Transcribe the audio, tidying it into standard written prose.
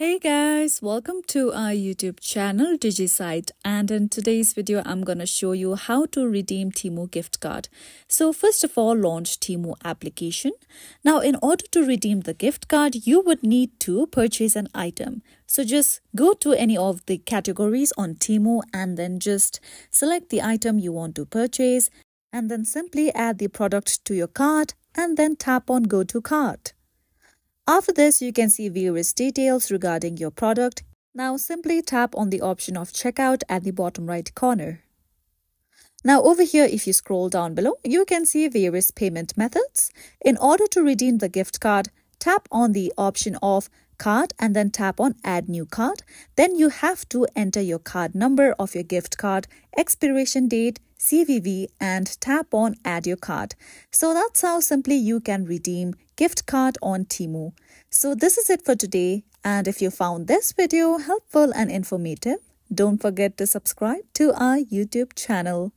Hey guys, welcome to our YouTube channel Digite, and in today's video I'm gonna show you how to redeem Temu gift card. So first of all, launch Temu application. Now in order to redeem the gift card, you would need to purchase an item. So just go to any of the categories on Temu and then just select the item you want to purchase and then simply add the product to your cart and then tap on go to cart. After this, you can see various details regarding your product. Now simply tap on the option of checkout at the bottom right corner. Now over here, if you scroll down below, you can see various payment methods. In order to redeem the gift card, tap on the option of card and then tap on add new card. Then you have to enter your card number of your gift card, expiration date, CVV and tap on add your card. So that's how simply you can redeem gift card on Temu. So this is it for today, and if you found this video helpful and informative, don't forget to subscribe to our YouTube channel.